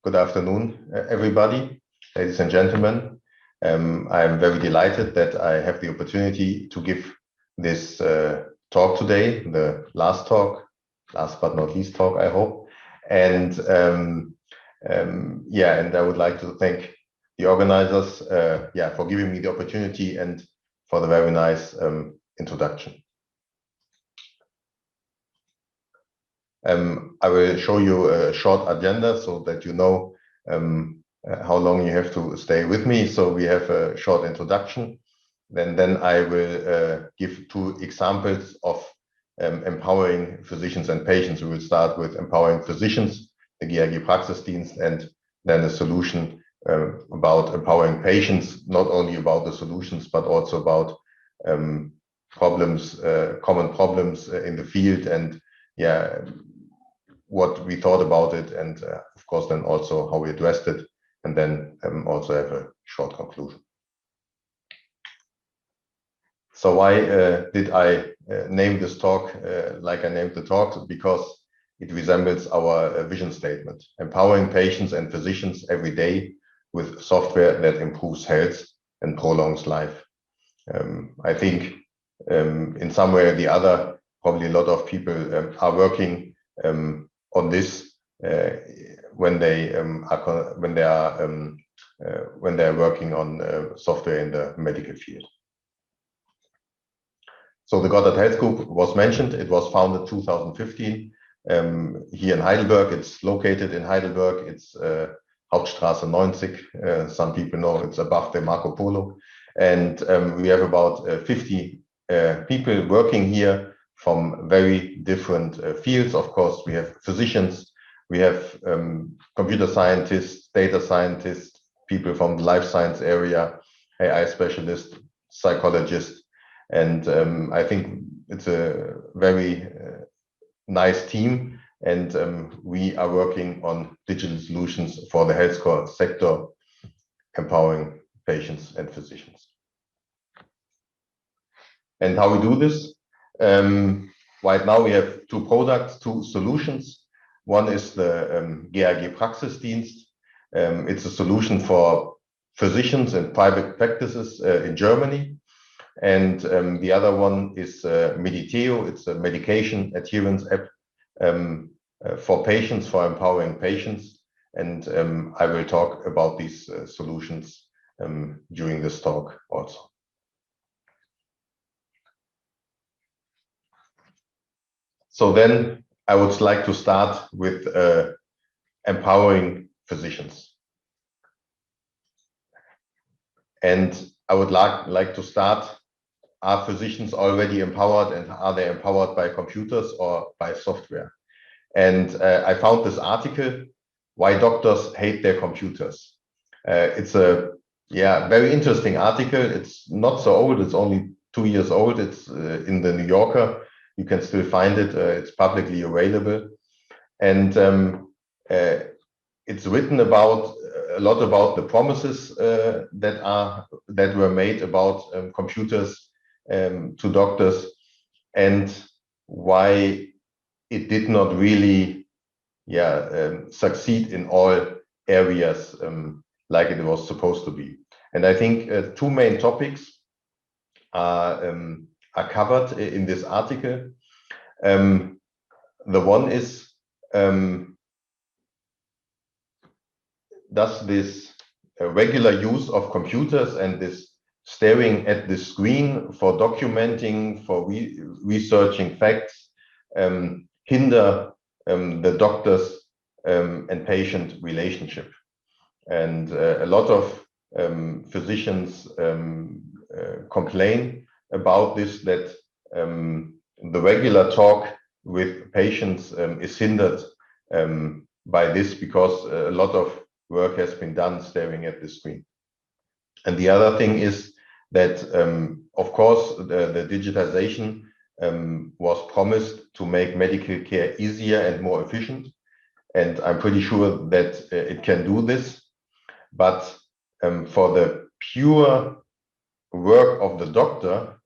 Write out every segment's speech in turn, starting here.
Good afternoon, everybody, ladies and gentlemen. I'm very delighted that I have the opportunity to give this talk today, the last but not least talk, I hope. And and I would like to thank the organizers, for giving me the opportunity and for the very nice introduction. I will show you a short agenda so that you know how long you have to stay with me. So we have a short introduction. Then I will give 2 examples of empowering physicians and patients. We will start with empowering physicians, the GAG Praxisdienst, and then a solution about empowering patients, not only about the solutions, but also about problems, common problems in the field, and what we thought about it, and of course then also how we addressed it, and then also have a short conclusion. So why did I name this talk like I named the talk? Because it resembles our vision statement: empowering patients and physicians every day with software that improves health and prolongs life. I think in some way or the other, probably a lot of people are working on this when they are working on software in the medical field. So the Gotthardt Health Group was mentioned. It was founded 2015 here in Heidelberg. It's located in Heidelberg. It's Hauptstraße 90. Some people know it's above the Marco Polo, and we have about 50 people working here from very different fields. Of course, we have physicians, we have computer scientists, data scientists, people from the life science area, AI specialists, psychologists, and I think it's a very nice team, and we are working on digital solutions for the healthcare sector, empowering patients and physicians. And how we do this? Right now we have 2 products, 2 solutions. One is the GAG Praxisdienst. It's a solution for physicians and private practices in Germany. And the other one is Mediteo. It's a medication adherence app for patients, for empowering patients. And I will talk about these solutions during this talk also. So then I would like to start with empowering physicians. And I would like to start, are physicians already empowered, and are they empowered by computers or by software? And I found this article, Why Doctors Hate Their Computers. It's a very interesting article. It's not so old, it's only 2 years old. It's in the New Yorker. You can still find it. It's publicly available, and it's written about a lot about the promises that were made about computers to doctors, and why it did not really succeed in all areas like it was supposed to be. And I think 2 main topics are covered in this article. The one is, does this regular use of computers and this staring at the screen for documenting, for researching facts, hinder the doctor's and patient relationship? And a lot of physicians complain about this, that the regular talk with patients is hindered by this, because a lot of work has been done staring at the screen. And the other thing is that, of course, the digitization was promised to make medical care easier and more efficient. And I'm pretty sure that it can do this. But for the pure work of the doctor,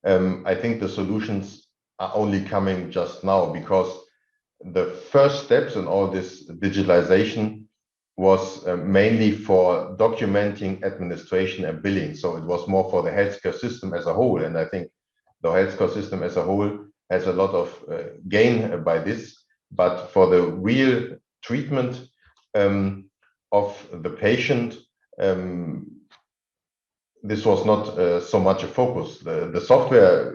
I think the solutions are only coming just now, because the first steps in all this digitalization was mainly for documenting administration and billing. So it was more for the healthcare system as a whole. And I think the healthcare system as a whole has a lot of gain by this. But for the real treatment of the patient, this was not so much a focus. The software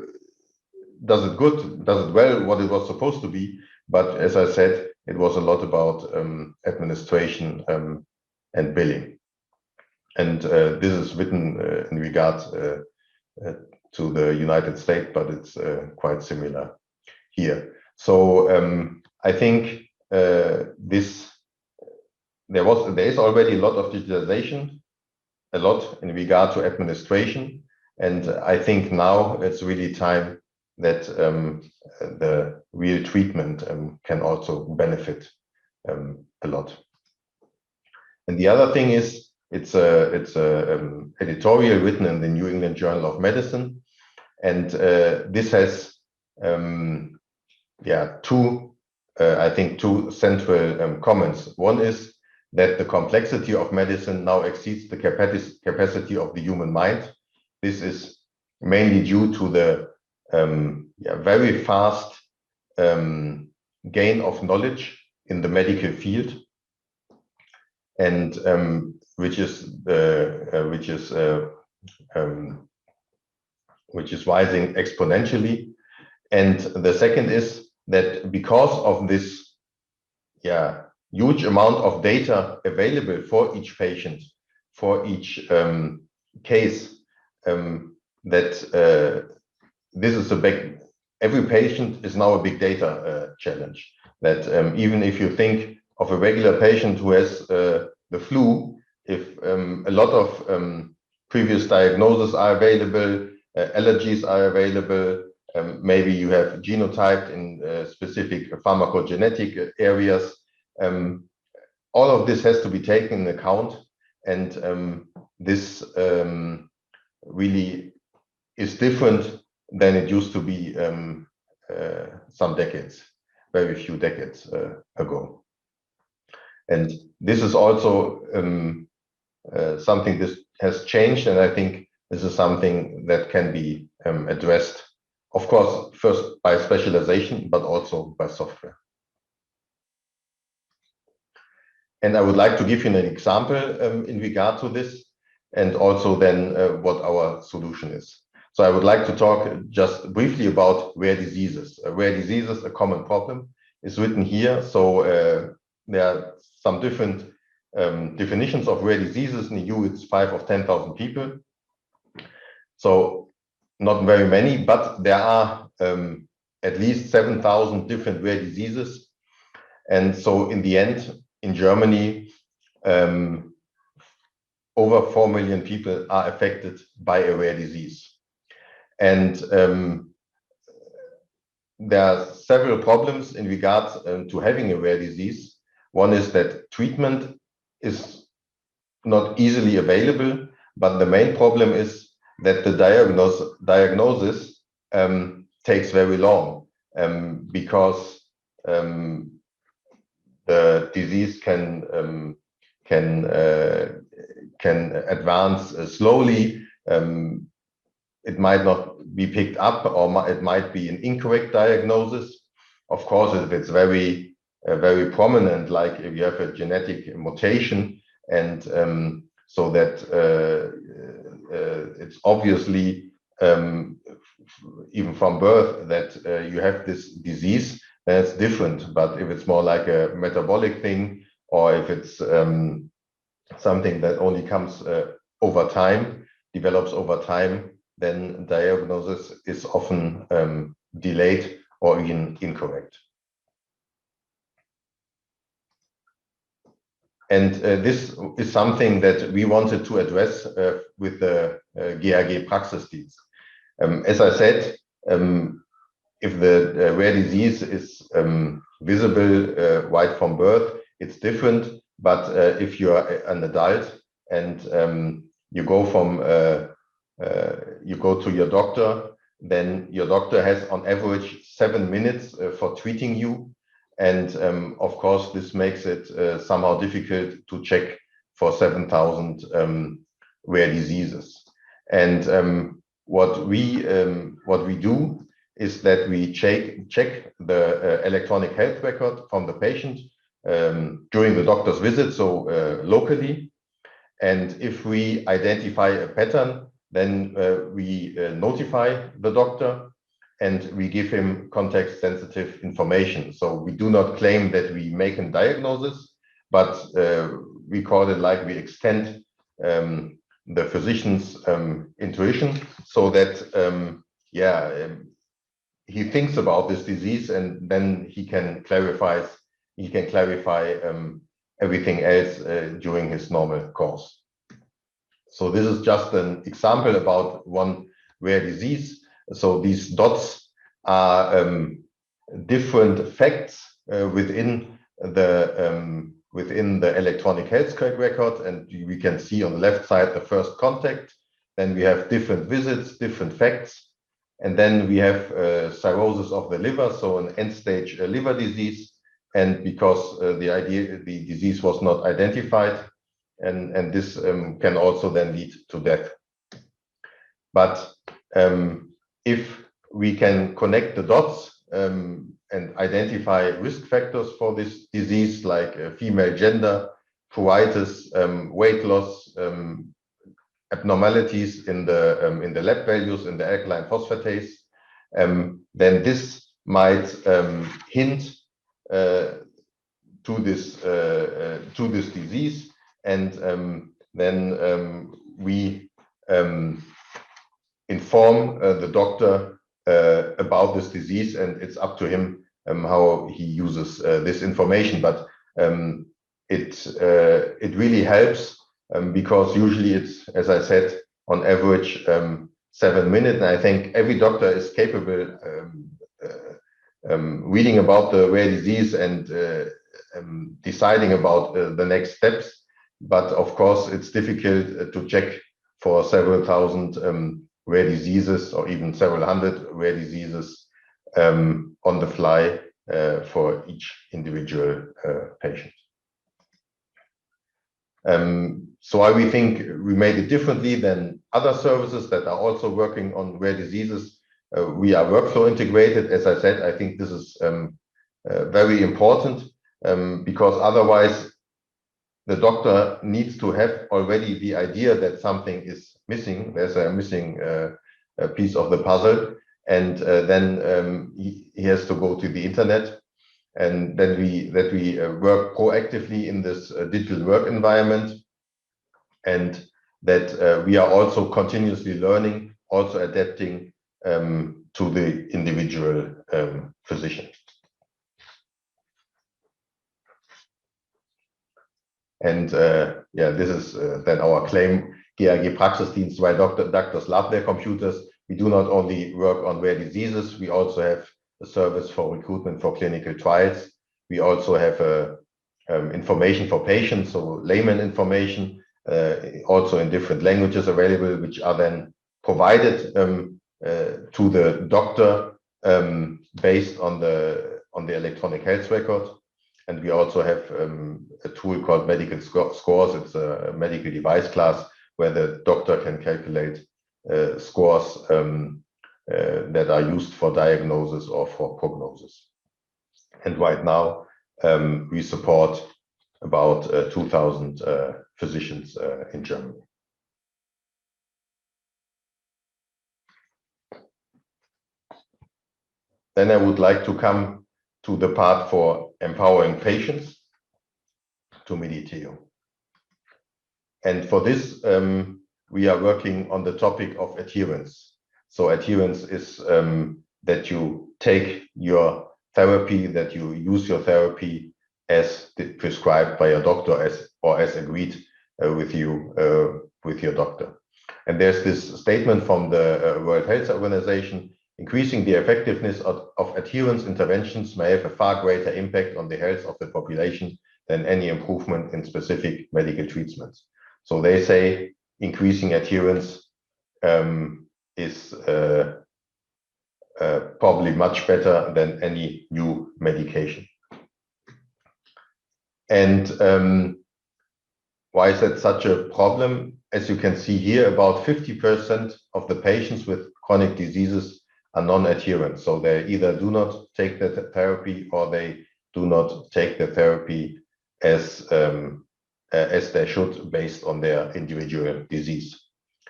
does it good, does it well, what it was supposed to be. But as I said, it was a lot about administration and billing. And this is written in regard to the United States, but it's quite similar here. So I think there is already a lot of digitalization, a lot in regard to administration. And I think now it's really time that the real treatment can also benefit a lot. And the other thing is, it's a editorial written in the New England Journal of Medicine, and this has I think two central comments. One is that the complexity of medicine now exceeds the capacity of the human mind. This is mainly due to the very fast gain of knowledge in the medical field, and which is rising exponentially. And the second is that because of this huge amount of data available for each patient, for each case, that this is every patient is now a big data challenge. That even if you think of a regular patient who has the flu, if a lot of previous diagnoses are available, allergies are available, maybe you have genotyped in specific pharmacogenetic areas, all of this has to be taken into account, and this really is different than it used to be some decades, very few decades ago. And this is also something that has changed, and I think this is something that can be addressed, of course, first by specialization, but also by software. And I would like to give you an example in regard to this, and also then what our solution is. So I would like to talk just briefly about rare diseases. Rare diseases, a common problem, is written here. So there are some different definitions of rare diseases. In the EU, it's 5 of 10,000 people. So not very many, but there are at least 7,000 different rare diseases. And so in the end, in Germany, over 4 million people are affected by a rare disease. And there are several problems in regards to having a rare disease. One is that treatment is not easily available, but the main problem is that the diagnosis takes very long, because the disease can advance slowly. It might not be picked up, or it might be an incorrect diagnosis. Of course, if it's very prominent, like if you have a genetic mutation, and so that it's obviously even from birth that you have this disease, that's different. But if it's more like a metabolic thing, or if it's something that only comes over time, develops over time, then diagnosis is often delayed or even incorrect. And this is something that we wanted to address with the GAG Praxisdienst. As I said, if the rare disease is visible right from birth, it's different. But if you are an adult and you go to your doctor, then your doctor has on average 7 minutes for treating you. And of course, this makes it somehow difficult to check for 7,000 rare diseases. And what we do is that we check the electronic health record from the patient during the doctor's visit, so locally. And if we identify a pattern, then we notify the doctor and we give him context-sensitive information. So we do not claim that we make a diagnosis, but we call it like we extend the physician's intuition, so that he thinks about this disease, and then he can clarify everything else during his normal course. So this is just an example about one rare disease. So these dots are different facts within the electronic health record, and we can see on the left side the first contact. Then we have different visits, different facts, and then we have cirrhosis of the liver, so an end-stage liver disease. And because the disease was not identified, and this can also then lead to death. But if we can connect the dots and identify risk factors for this disease, like female gender, pruritus, weight loss, abnormalities in the lab values, in the alkaline phosphatase, then this might hint to this disease, and then we inform the doctor about this disease, and it's up to him how he uses this information. But it really helps because usually it's, as I said, on average 7 minutes. And I think every doctor is capable reading about the rare disease and deciding about the next steps. But of course, it's difficult to check for several thousand rare diseases, or even several hundred rare diseases on the fly for each individual patient. So we think we made it differently than other services that are also working on rare diseases. We are workflow integrated. As I said, I think this is very important because otherwise the doctor needs to have already the idea that something is missing. There's a missing piece of the puzzle, and then he has to go to the internet, and then we work proactively in this digital work environment, and that we are also continuously learning, also adapting to the individual physician. And this is then our claim, GAG Praxisdienst, while doctors love their computers. We do not only work on rare diseases, we also have a service for recruitment for clinical trials. We also have information for patients, so layman information, also in different languages available, which are then provided to the doctor based on the electronic health record. And we also have a tool called Medical Scores. It's a medical device class where the doctor can calculate scores that are used for diagnosis or for prognosis. And right now, we support about 2,000 physicians in Germany. Then I would like to come to the part for empowering patients to Mediteo. And for this, we are working on the topic of adherence. So adherence is that you take your therapy, that you use your therapy as prescribed by your doctor, or as agreed with your doctor. And there's this statement from the World Health Organization: increasing the effectiveness of adherence interventions may have a far greater impact on the health of the population than any improvement in specific medical treatments. So they say increasing adherence is probably much better than any new medication. And why is that such a problem? As you can see here, about 50% of the patients with chronic diseases are non-adherent. So they either do not take the therapy or they do not take the therapy as they should based on their individual disease.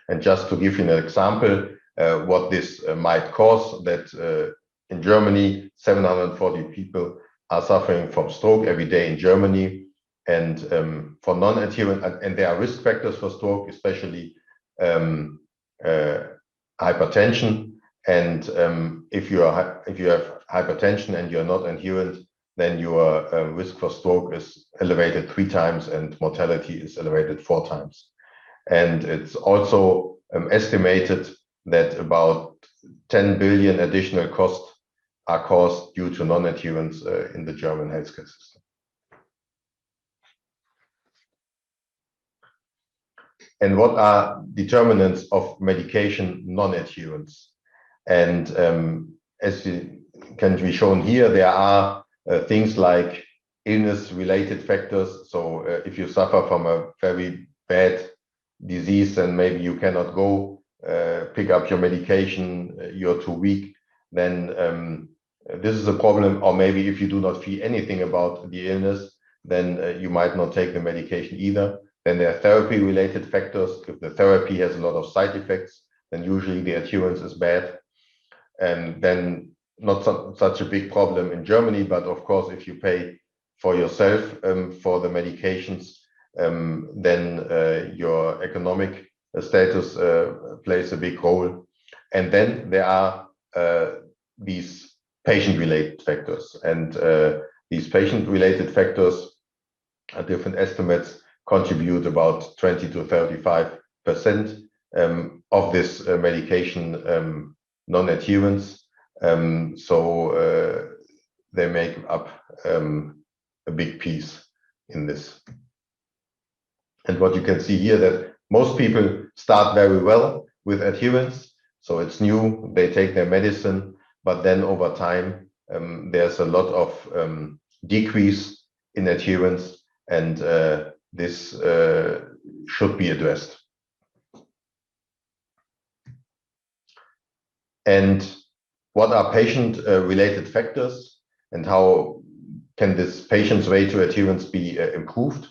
And just to give you an example, what this might cause, that in Germany, 740 people are suffering from stroke every day in Germany. And for non-adherent, and there are risk factors for stroke, especially hypertension. And if you have hypertension and you're not adherent, then your risk for stroke is elevated 3 times and mortality is elevated 4 times. And it's also estimated that about 10 billion additional costs are caused due to non-adherence in the German healthcare system. And what are determinants of medication non-adherence? And as can be shown here, there are things like illness-related factors. So if you suffer from a very bad disease and maybe you cannot go pick up your medication, you're too weak, then this is a problem. Or maybe if you do not feel anything about the illness, then you might not take the medication either. Then there are therapy-related factors. If the therapy has a lot of side effects, then usually the adherence is bad. And then not such a big problem in Germany, but of course, if you pay for yourself for the medications, then your economic status plays a big role. And then there are these patient-related factors. And these patient-related factors are different estimates contribute about 20 to 35% of this medication non-adherence. So they make up a big piece in this. And what you can see here, that most people start very well with adherence. So it's new, they take their medicine, but then over time, there's a lot of decrease in adherence, and this should be addressed. And what are patient-related factors, and how can this patient's way to adherence be improved?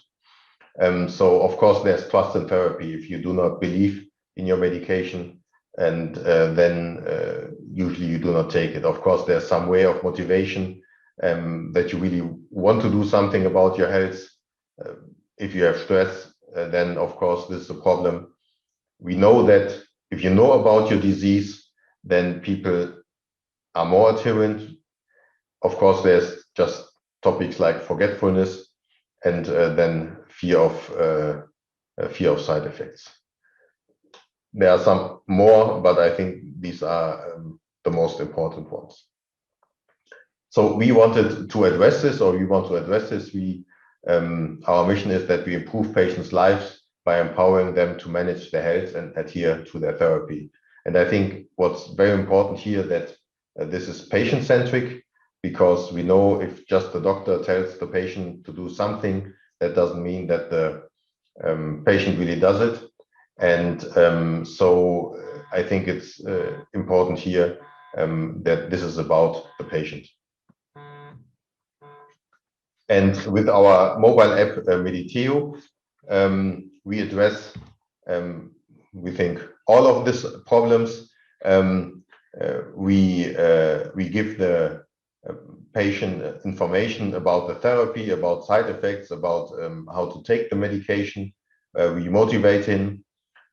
So of course, there's trust in therapy. If you do not believe in your medication, and then usually you do not take it. Of course, there's some way of motivation that you really want to do something about your health. If you have stress, then of course this is a problem. We know that if you know about your disease, then people are more adherent. Of course, there's just topics like forgetfulness and then fear of side effects. There are some more, but I think these are the most important ones. So we wanted to address this, or we want to address this. Our mission is that we improve patients' lives by empowering them to manage their health and adhere to their therapy. And I think what's very important here that this is patient-centric, because we know if just the doctor tells the patient to do something, that doesn't mean that the patient really does it. And so I think it's important here that this is about the patient. And with our mobile app Mediteo, we address, we think, all of these problems. We give the patient information about the therapy, about side effects, about how to take the medication. We motivate him.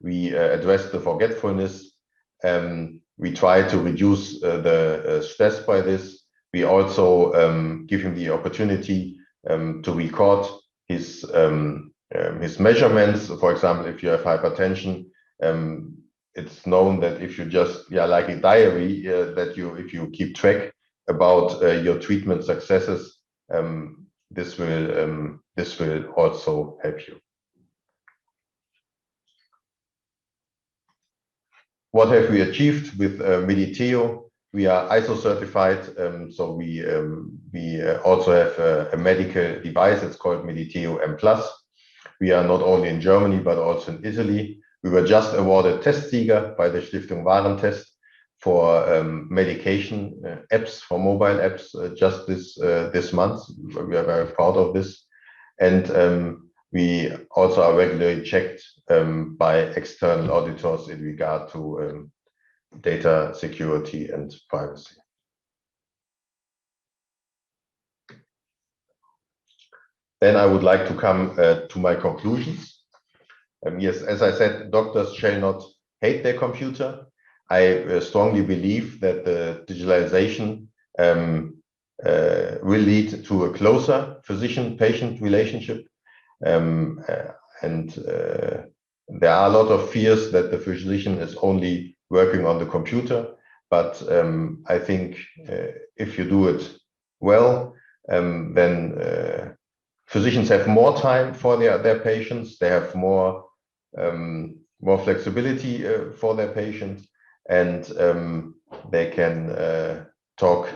We address the forgetfulness. We try to reduce the stress by this. We also give him the opportunity to record his measurements. For example, if you have hypertension, it's known that if you just, like a diary, that if you keep track about your treatment successes, this will also help you. What have we achieved with Mediteo? We are ISO certified, so we we also have a medical device. It's called Mediteo M+. We are not only in Germany, but also in Italy. We were just awarded Testsieger by the Stiftung Warentest for medication apps, for mobile apps, just this month. We are very proud of this. And we also are regularly checked by external auditors in regard to data security and privacy. Then I would like to come to my conclusions. Yes, as I said, doctors shall not hate their computer. I strongly believe that the digitalization will lead to a closer physician-patient relationship. And there are a lot of fears that the physician is only working on the computer. But I think if you do it well, then physicians have more time for their patients. They have more flexibility for their patients, and they can talk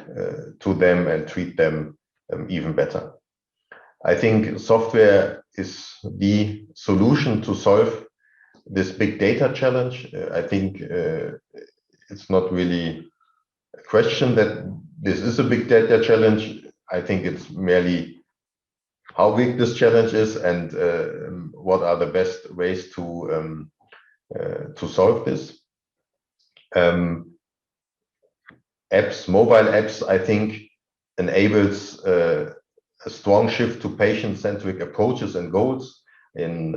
to them and treat them even better. I think software is the solution to solve this big data challenge. I think it's not really a question that this is a big data challenge. I think it's merely how big this challenge is and what are the best ways to solve this. Mobile apps, I think, enables a strong shift to patient-centric approaches and goals. In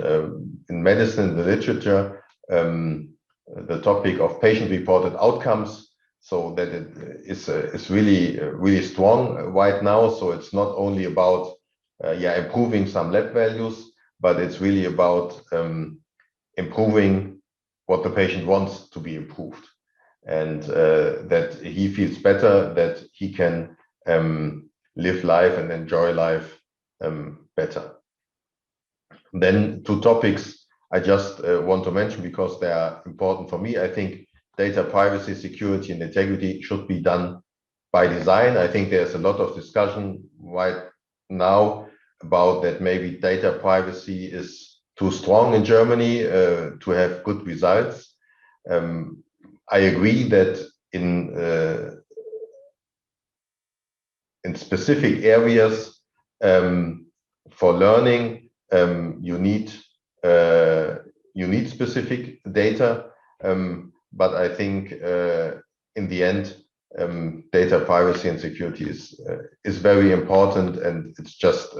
medicine, the literature, the topic of patient-reported outcomes, so that it is really strong right now. So it's not only about improving some lab values, but it's really about improving what the patient wants to be improved, and that he feels better, that he can live life and enjoy life better. Then two topics I just want to mention because they are important for me. I think data privacy, security, and integrity should be done by design. I think there's a lot of discussion right now about that maybe data privacy is too strong in Germany to have good results. I agree that in specific areas for learning you need specific data, but I think in the end data privacy and security is very important, and it's just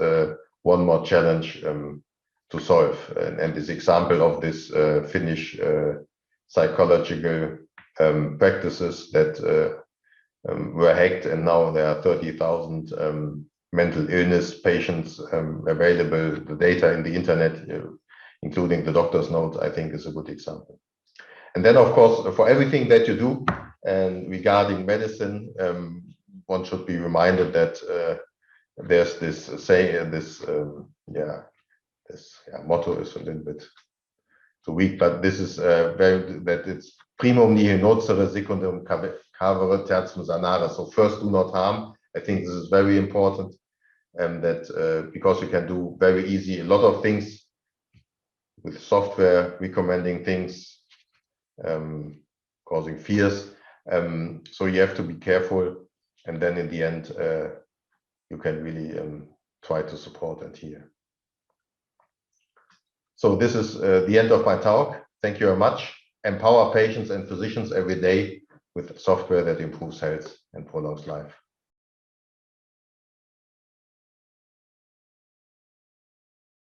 one more challenge to solve. And this example of this Finnish psychological practices that were hacked, and now there are 30,000 mental illness patients available. The data in the internet, including the doctor's note, I think is a good example. And then, of course, for everything that you do and regarding medicine, one should be reminded that there's this saying, this motto is a little bit too weak, but this is that it's primum nihil nocere, secundum cavere, tertium sanare. So first, do not harm. I think this is very important, and that because you can do very easy a lot of things with software, recommending things, causing fears. So you have to be careful, and then in the end, you can really try to support and hear. So this is the end of my talk. Thank you very much. Empower patients and physicians every day with software that improves health and prolongs life.